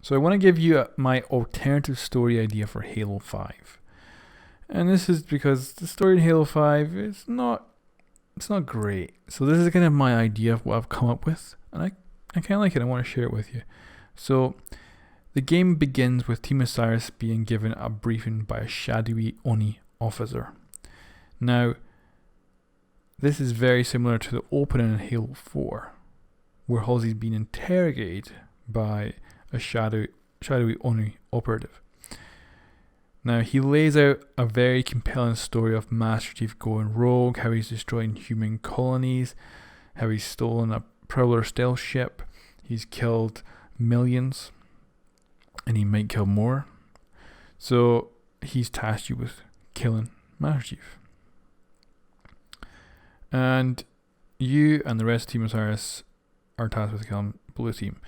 So I want to give you my alternative story idea for Halo 5. And this is because the story in Halo 5 is not great. So this is kind of my idea of what I've come up with, and I kind of like it. I want to share it with you. So the game begins with Team Osiris being given a briefing by a shadowy Oni officer. Now, this is very similar to the opening in Halo 4, where Halsey's being interrogated by a shadowy Oni operative. Now, he lays out a very compelling story of Master Chief going rogue, how he's destroying human colonies, how he's stolen a Prowler stealth ship, he's killed millions, and he might kill more. So, he's tasked you with killing Master Chief. And you and the rest of Team Osiris are tasked with killing Blue Team.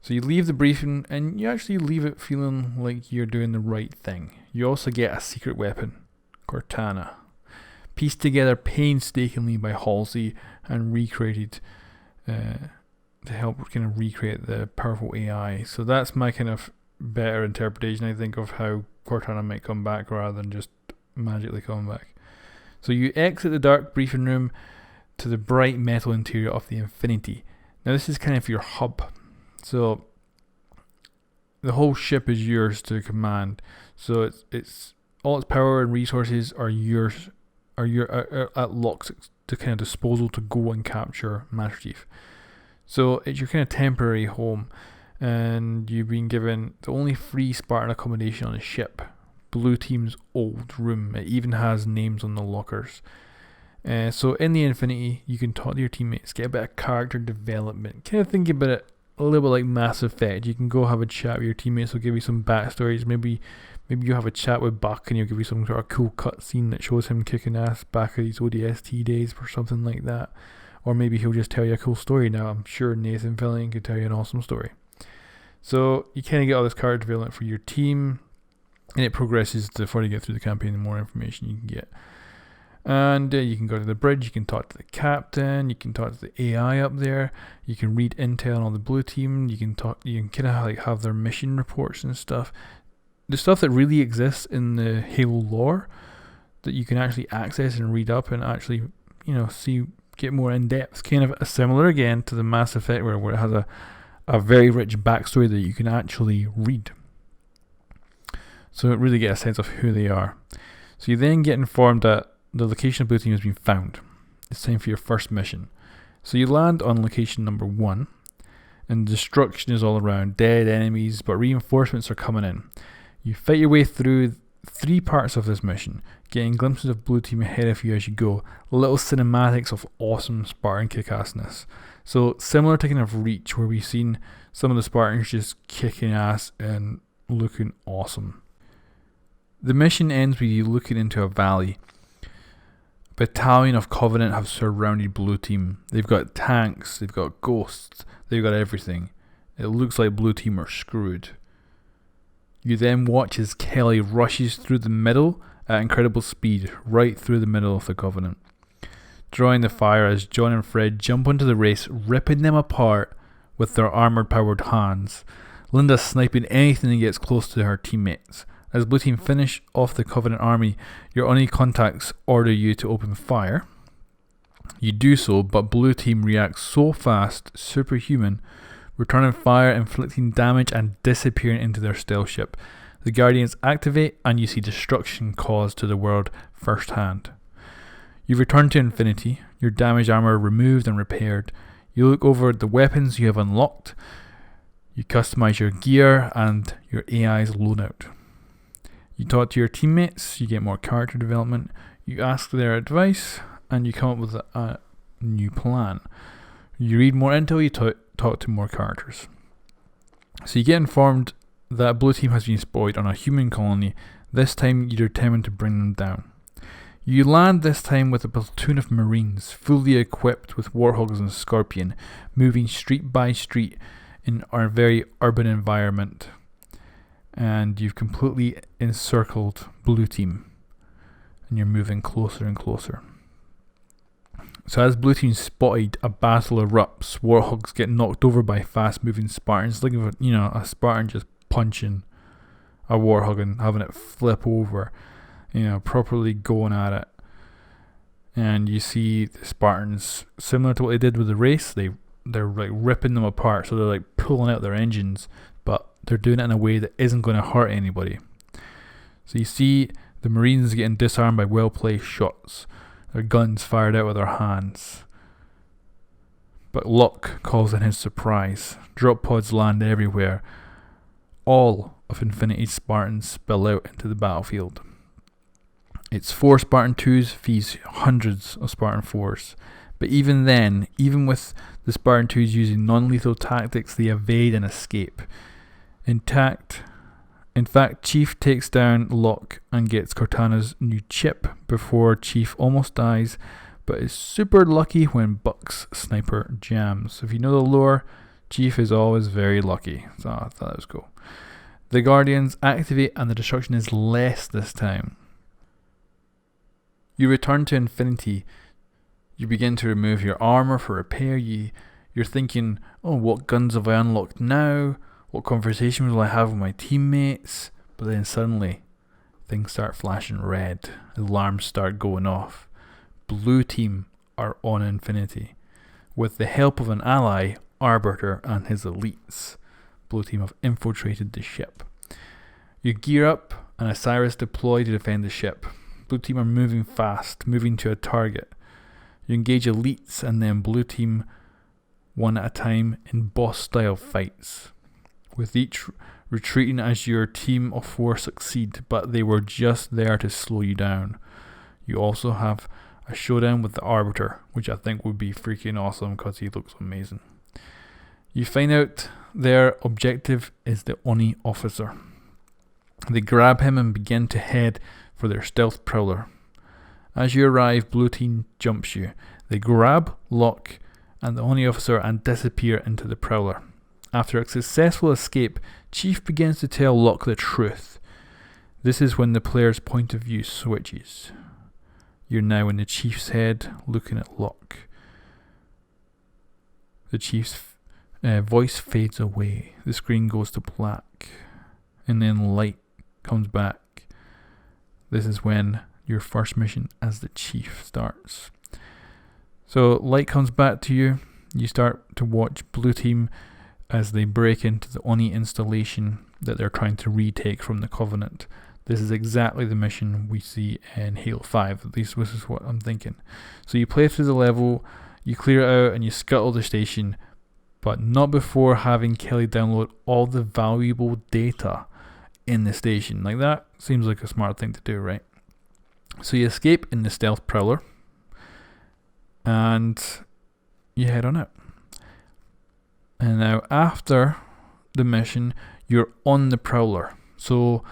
So you leave the briefing and you actually leave it feeling like you're doing the right thing. You also get a secret weapon, Cortana, pieced together painstakingly by Halsey and recreated to help kind of recreate the powerful AI. So that's my kind of better interpretation, I think, of how Cortana might come back rather than just magically coming back. So you exit the dark briefing room to the bright metal interior of the Infinity. Now this is kind of your hub. So the whole ship is yours to command. So it's all its power and resources are yours, are at Locke's to kind of disposal to go and capture Master Chief. So it's your kind of temporary home, and you've been given the only free Spartan accommodation on the ship, Blue Team's old room. It even has names on the lockers. So in the Infinity, you can talk to your teammates, get a bit of character development. Kind of think about it a little bit like Mass Effect. You can go have a chat with your teammates. They'll give you some backstories. Maybe you have a chat with Buck and he'll give you some sort of cool cutscene that shows him kicking ass back at his ODST days or something like that. Or maybe he'll just tell you a cool story. Now I'm sure Nathan Fillion could tell you an awesome story. So you kind of get all this character development for your team, and it progresses the further you get through the campaign, the more information you can get. And you can go to the bridge, you can talk to the captain, you can talk to the AI up there, you can read intel on all the Blue Team, you can kind of like have their mission reports and stuff. The stuff that really exists in the Halo lore that you can actually access and read up and actually, see, get more in depth. Kind of similar again to the Mass Effect where it has a very rich backstory that you can actually read. So it really get a sense of who they are. So you then get informed that the location of Blue Team has been found. It's time for your first mission. So you land on location number 1, and destruction is all around, dead enemies, but reinforcements are coming in. You fight your way through 3 parts of this mission, getting glimpses of Blue Team ahead of you as you go, little cinematics of awesome Spartan kick-assness. So similar to kind of Reach, where we've seen some of the Spartans just kicking ass and looking awesome. The mission ends with you looking into a valley. A battalion of Covenant have surrounded Blue Team. They've got tanks, they've got ghosts, they've got everything. It looks like Blue Team are screwed. You then watch as Kelly rushes through the middle at incredible speed, right through the middle of the Covenant, drawing the fire as John and Fred jump into the race, ripping them apart with their armored-powered hands. Linda sniping anything that gets close to her teammates. As Blue Team finish off the Covenant army, your Oni contacts order you to open fire. You do so, but Blue Team reacts so fast, superhuman, returning fire, inflicting damage and disappearing into their stealth ship. The Guardians activate and you see destruction caused to the world firsthand. You return to Infinity, your damaged armor removed and repaired. You look over the weapons you have unlocked. You customize your gear and your AI's loadout. You talk to your teammates, you get more character development, you ask their advice, and you come up with a new plan. You read more intel, you talk to more characters. So you get informed that Blue Team has been spotted on a human colony. This time you're determined to bring them down. You land this time with a platoon of Marines, fully equipped with Warthogs and Scorpion, moving street by street in our very urban environment. And you've completely encircled Blue Team, and you're moving closer and closer. So as blue team spotted a battle erupts, warthogs get knocked over by fast moving Spartans, looking for, a Spartan just punching a warthog and having it flip over, properly going at it. And you see the Spartans, similar to what they did with the race, they're like ripping them apart, so they're like pulling out their engines, but they're doing it in a way that isn't going to hurt anybody. So you see the Marines getting disarmed by well-placed shots, their guns fired out with their hands. But luck calls in his surprise. Drop pods land everywhere. All of Infinity's Spartans spill out into the battlefield. Its 4 Spartan 2s feeds hundreds of Spartan 4s. But even then, even with the Spartan 2s using non-lethal tactics, they evade and escape. In fact, Chief takes down Locke and gets Cortana's new chip before Chief almost dies, but is super lucky when Buck's sniper jams. So if you know the lore, Chief is always very lucky. So I thought that was cool. The Guardians activate and the destruction is less this time. You return to Infinity. You begin to remove your armor for repair. You're thinking, oh, what guns have I unlocked now? What conversations will I have with my teammates? But then suddenly, things start flashing red. Alarms start going off. Blue team are on Infinity. With the help of an ally, Arbiter and his elites, Blue team have infiltrated the ship. You gear up and Osiris deploy to defend the ship. Blue team are moving fast, moving to a target. You engage elites and then blue team one at a time in boss style fights, with each retreating as your team of 4 succeed, but they were just there to slow you down. You also have a showdown with the Arbiter, which I think would be freaking awesome because he looks amazing. You find out their objective is the Oni officer. They grab him and begin to head for their stealth prowler. As you arrive, blue team jumps you. They grab Locke and the Oni officer and disappear into the prowler. After a successful escape, Chief begins to tell Locke the truth. This is when the player's point of view switches. You're now in the Chief's head, looking at Locke. The Chief's voice fades away. The screen goes to black, and then light comes back. This is when your first mission as the Chief starts. So light comes back to you. You start to watch blue team as they break into the Oni installation that they're trying to retake from the Covenant. This is exactly the mission we see in Halo 5. At least this is what I'm thinking. So you play through the level, you clear it out and you scuttle the station, but not before having Kelly download all the valuable data in the station. Like, that seems like a smart thing to do, right? So you escape in the stealth prowler and you head on out. And now after the mission, you're on the prowler. So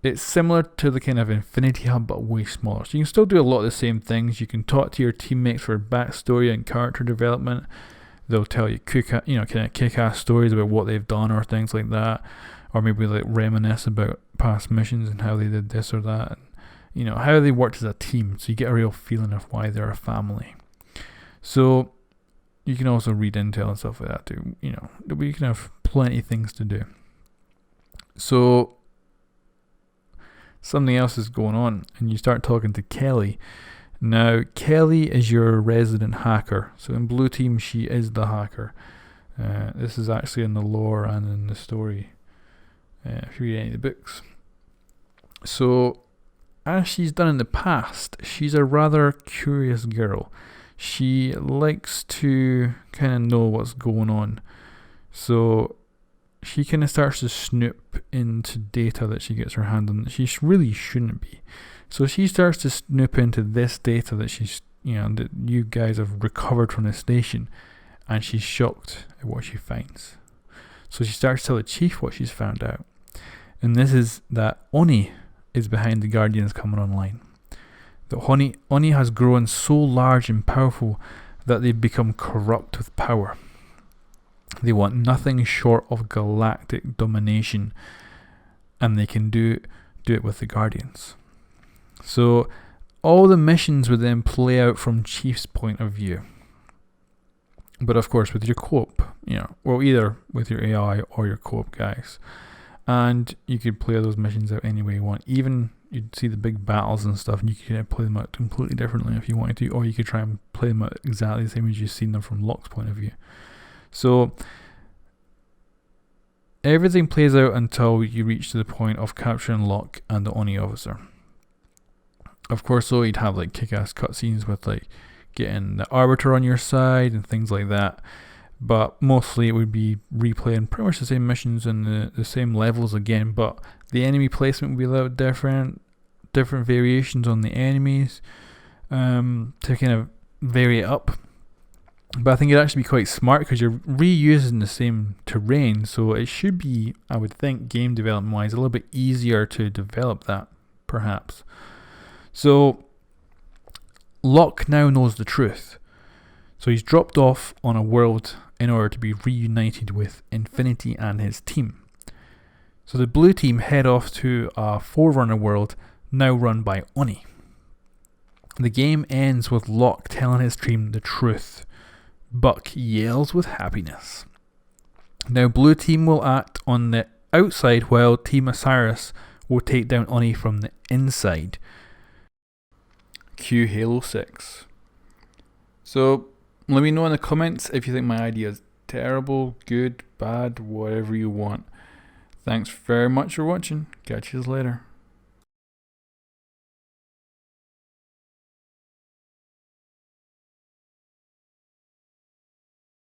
it's similar to the kind of Infinity Hub, but way smaller. So you can still do a lot of the same things. You can talk to your teammates for backstory and character development. They'll tell you kind of kick-ass stories about what they've done or things like that, or maybe like reminisce about past missions and how they did this or that, and how they worked as a team. So you get a real feeling of why they're a family. So you can also read intel and stuff like that too. You can have plenty of things to do. So something else is going on, and you start talking to Kelly. Now, Kelly is your resident hacker. So in Blue Team, she is the hacker. This is actually in the lore and in the story, if you read any of the books. So, as she's done in the past, she's a rather curious girl. She likes to kind of know what's going on. So she kind of starts to snoop into data that she gets her hand on that she really shouldn't be. So she starts to snoop into this data that that you guys have recovered from the station, and she's shocked at what she finds. So she starts to tell the Chief what she's found out. And this is that Oni is behind the Guardians coming online. The Oni has grown so large and powerful that they've become corrupt with power. They want nothing short of galactic domination, and they can do it with the Guardians. So all the missions would then play out from Chief's point of view. But of course with your co-op, well, either with your AI or your co-op guys. And you could play those missions out any way you want. Even you'd see the big battles and stuff, and you could play them out completely differently if you wanted to, or you could try and play them out exactly the same as you've seen them from Locke's point of view. So everything plays out until you reach to the point of capturing Locke and the Oni officer. Of course, though, you'd have like kick-ass cutscenes with like getting the Arbiter on your side and things like that. But mostly it would be replaying pretty much the same missions and the same levels again. But the enemy placement would be a little different variations on the enemies to kind of vary it up. But I think it'd actually be quite smart because you're reusing the same terrain. So it should be, I would think, game development wise, a little bit easier to develop that, perhaps. So Locke now knows the truth. So he's dropped off on a world in order to be reunited with Infinity and his team. So the blue team head off to a Forerunner world now run by Oni. The game ends with Locke telling his team the truth. Buck yells with happiness. Now blue team will act on the outside while Team Osiris will take down Oni from the inside. Cue Halo 6. So let me know in the comments if you think my idea is terrible, good, bad, whatever you want. Thanks very much for watching. Catch you later.